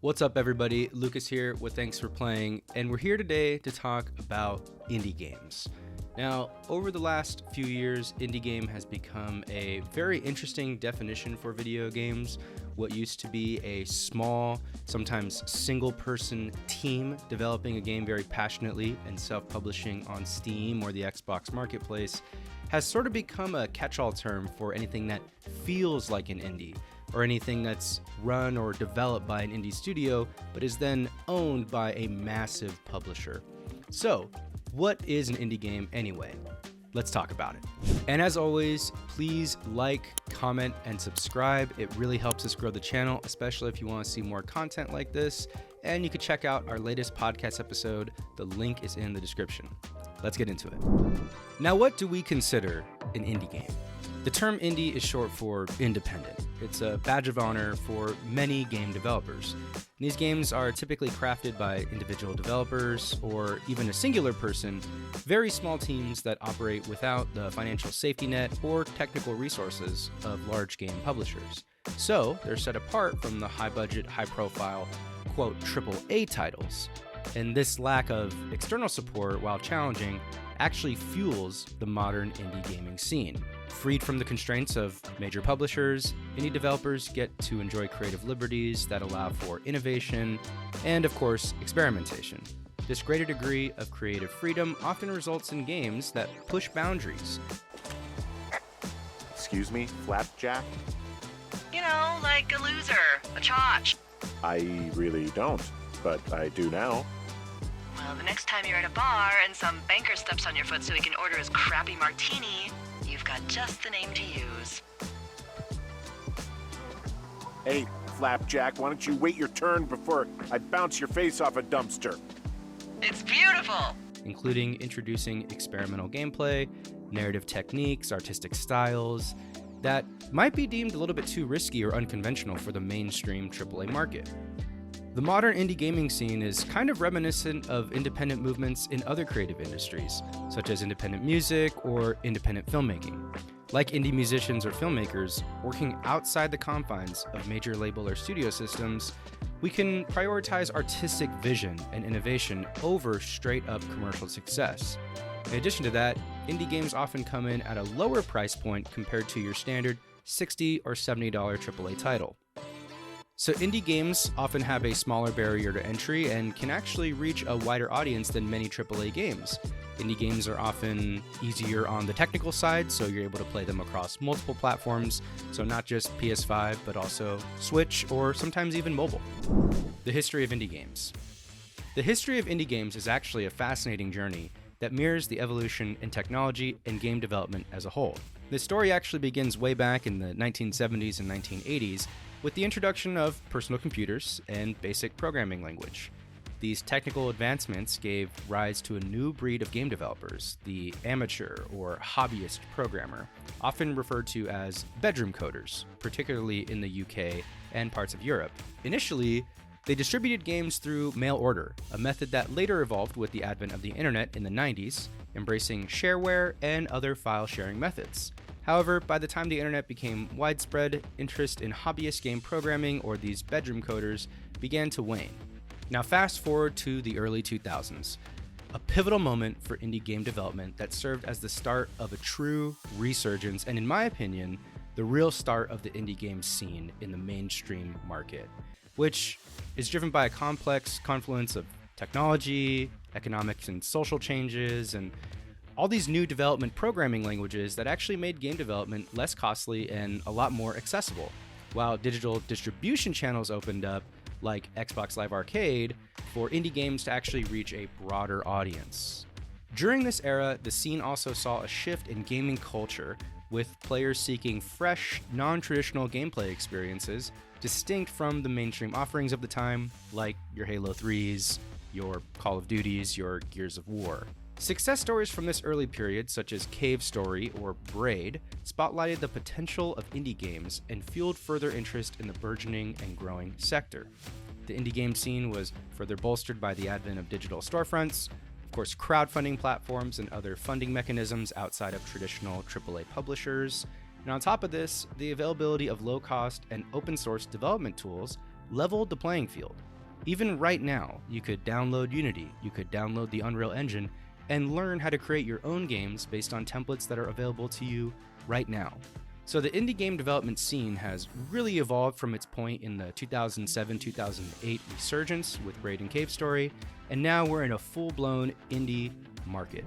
What's up, everybody? Lucas here with Thanks for Playing, and we're here today to talk about indie games. Now, over the last few years, indie game has become a very interesting definition for video games. What used to be a small, sometimes single-person team developing a game very passionately and self-publishing on Steam or the Xbox Marketplace has sort of become a catch-all term for anything that feels like an indie, or anything that's run or developed by an indie studio, but is then owned by a massive publisher. So, what is an indie game anyway? Let's talk about it. And as always, please like, comment, and subscribe. It really helps us grow the channel, especially if you want to see more content like this. And you can check out our latest podcast episode. The link is in the description. Let's get into it. Now, what do we consider an indie game? The term indie is short for independent. It's a badge of honor for many game developers. These games are typically crafted by individual developers or even a singular person, very small teams that operate without the financial safety net or technical resources of large game publishers. So they're set apart from the high-budget, high-profile, quote, AAA titles. And this lack of external support, while challenging, actually fuels the modern indie gaming scene. Freed from the constraints of major publishers, indie developers get to enjoy creative liberties that allow for innovation and, of course, experimentation. This greater degree of creative freedom often results in games that push boundaries. Excuse me, flapjack? You know, like a loser, a chotch. I really don't, but I do now. Well, the next time you're at a bar and some banker steps on your foot so he can order his crappy martini, you've got just the name to use. Hey, flapjack, why don't you wait your turn before I bounce your face off a dumpster? It's beautiful! Including introducing experimental gameplay, narrative techniques, artistic styles that might be deemed a little bit too risky or unconventional for the mainstream AAA market. The modern indie gaming scene is kind of reminiscent of independent movements in other creative industries, such as independent music or independent filmmaking. Like indie musicians or filmmakers, working outside the confines of major label or studio systems, we can prioritize artistic vision and innovation over straight-up commercial success. In addition to that, indie games often come in at a lower price point compared to your standard $60 or $70 AAA title. So indie games often have a smaller barrier to entry and can actually reach a wider audience than many AAA games. Indie games are often easier on the technical side, so you're able to play them across multiple platforms, so not just PS5, but also Switch or sometimes even mobile. The history of indie games. The history of indie games is actually a fascinating journey that mirrors the evolution in technology and game development as a whole. This story actually begins way back in the 1970s and 1980s with the introduction of personal computers and basic programming language. These technical advancements gave rise to a new breed of game developers, the amateur or hobbyist programmer, often referred to as bedroom coders, particularly in the UK and parts of Europe. Initially, they distributed games through mail order, a method that later evolved with the advent of the internet in the 90s, embracing shareware and other file sharing methods. However, by the time the internet became widespread, interest in hobbyist game programming, or these bedroom coders, began to wane. Now fast forward to the early 2000s, a pivotal moment for indie game development that served as the start of a true resurgence, and in my opinion, the real start of the indie game scene in the mainstream market, which is driven by a complex confluence of technology, economics and social changes, and all these new development programming languages that actually made game development less costly and a lot more accessible, while digital distribution channels opened up, like Xbox Live Arcade, for indie games to actually reach a broader audience. During this era, the scene also saw a shift in gaming culture, with players seeking fresh, non-traditional gameplay experiences distinct from the mainstream offerings of the time, like your Halo 3s, your Call of Duties, your Gears of War. Success stories from this early period, such as Cave Story or Braid, spotlighted the potential of indie games and fueled further interest in the burgeoning and growing sector. The indie game scene was further bolstered by the advent of digital storefronts, of course crowdfunding platforms and other funding mechanisms outside of traditional AAA publishers, and on top of this, the availability of low-cost and open-source development tools leveled the playing field. Even right now, you could download Unity, you could download the Unreal Engine, and learn how to create your own games based on templates that are available to you right now. So the indie game development scene has really evolved from its point in the 2007-2008 resurgence with Braid and Cave Story, and now we're in a full-blown indie market,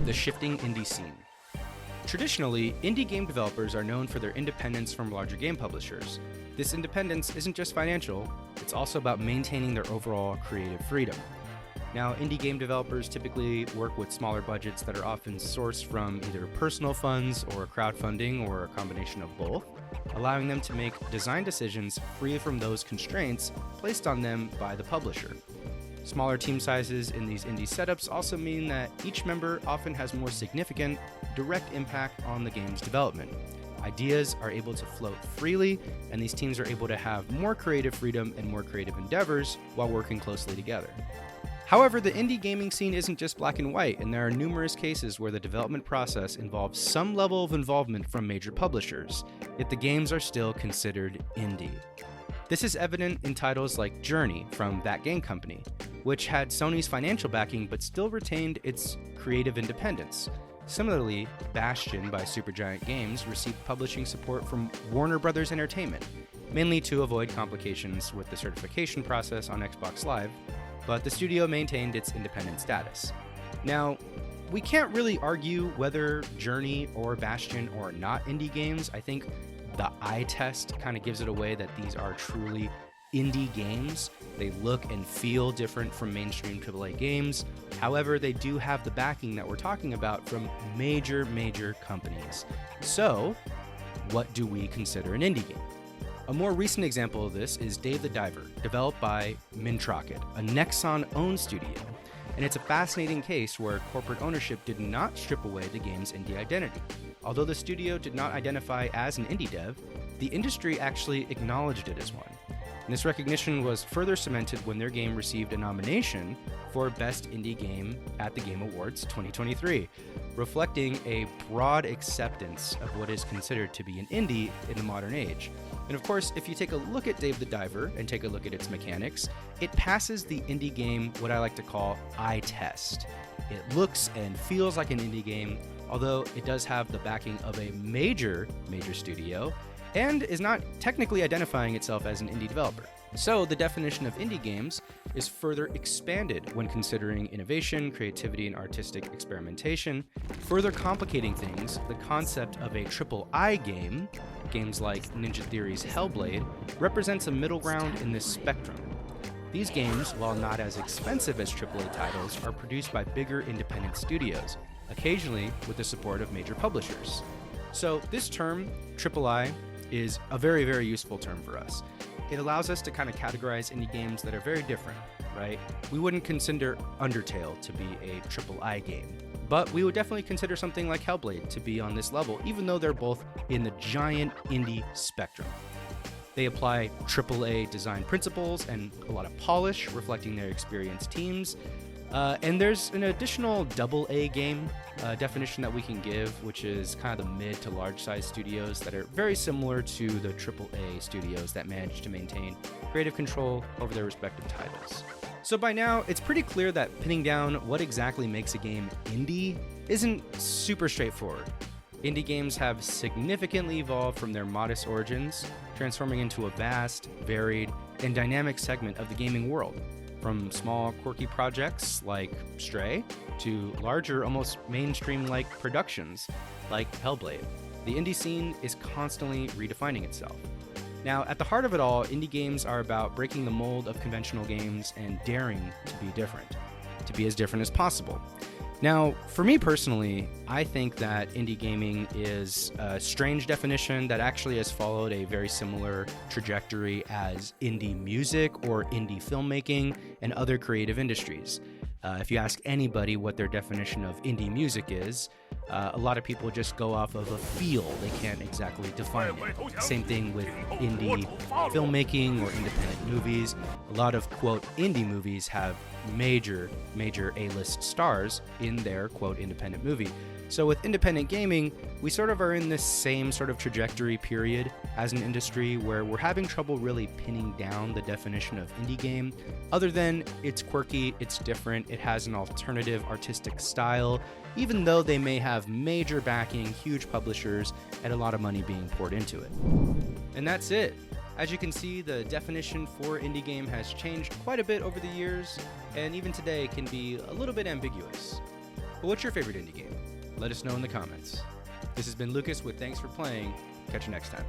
the shifting indie scene. Traditionally, indie game developers are known for their independence from larger game publishers. This independence isn't just financial, it's also about maintaining their overall creative freedom. Now, indie game developers typically work with smaller budgets that are often sourced from either personal funds or crowdfunding or a combination of both, allowing them to make design decisions free from those constraints placed on them by the publisher. Smaller team sizes in these indie setups also mean that each member often has more significant, direct impact on the game's development. Ideas are able to float freely, and these teams are able to have more creative freedom and more creative endeavors while working closely together. However, the indie gaming scene isn't just black and white, and there are numerous cases where the development process involves some level of involvement from major publishers, yet the games are still considered indie. This is evident in titles like Journey from That Game Company, which had Sony's financial backing but still retained its creative independence. Similarly, Bastion by Supergiant Games received publishing support from Warner Bros. Entertainment, mainly to avoid complications with the certification process on Xbox Live, but the studio maintained its independent status. Now, we can't really argue whether Journey or Bastion are not indie games. I think the eye test kind of gives it away that these are truly indie games. They look and feel different from mainstream AAA games. However, they do have the backing that we're talking about from major companies. So, what do we consider an indie game? A more recent example of this is Dave the Diver, developed by Mintrocket, a Nexon-owned studio. And it's a fascinating case where corporate ownership did not strip away the game's indie identity. Although the studio did not identify as an indie dev, the industry actually acknowledged it as one. And this recognition was further cemented when their game received a nomination for Best Indie Game at the Game Awards 2023, reflecting a broad acceptance of what is considered to be an indie in the modern age. And of course, if you take a look at Dave the Diver and take a look at its mechanics, it passes the indie game what I like to call eye test. It looks and feels like an indie game, although it does have the backing of a major studio, and is not technically identifying itself as an indie developer. So the definition of indie games is further expanded when considering innovation, creativity, and artistic experimentation. Further complicating things, the concept of a triple-I game, games like Ninja Theory's Hellblade, represents a middle ground in this spectrum. These games, while not as expensive as AAA titles, are produced by bigger independent studios, occasionally with the support of major publishers. So this term, triple-I, is a very useful term for us. It allows us to kind of categorize indie games that are very different, right? We wouldn't consider Undertale to be a triple-I game, but we would definitely consider something like Hellblade to be on this level, even though they're both in the giant indie spectrum. They apply AAA design principles and a lot of polish, reflecting their experienced teams. And there's an additional AA game definition that we can give, which is kind of the mid to large size studios that are very similar to the AAA studios that manage to maintain creative control over their respective titles. So by now, it's pretty clear that pinning down what exactly makes a game indie isn't super straightforward. Indie games have significantly evolved from their modest origins, transforming into a vast, varied, and dynamic segment of the gaming world. From small, quirky projects like Stray to larger, almost mainstream-like productions like Hellblade, the indie scene is constantly redefining itself. Now, at the heart of it all, indie games are about breaking the mold of conventional games and daring to be different, to be as different as possible. Now, for me personally, I think that indie gaming is a strange definition that actually has followed a very similar trajectory as indie music or indie filmmaking and other creative industries. If you ask anybody what their definition of indie music is, a lot of people just go off of a feel. They can't exactly define it. Same thing with indie filmmaking or independent movies. A lot of, quote, indie movies have major A-list stars in their, quote, independent movie. So with independent gaming, we sort of are in this same sort of trajectory period as an industry where we're having trouble really pinning down the definition of indie game, other than it's quirky, it's different, it has an alternative artistic style, even though they may have major backing, huge publishers, and a lot of money being poured into it. And that's it. As you can see, the definition for indie game has changed quite a bit over the years, and even today can be a little bit ambiguous. But what's your favorite indie game? Let us know in the comments. This has been Lucas with Thanks for Playing. Catch you next time.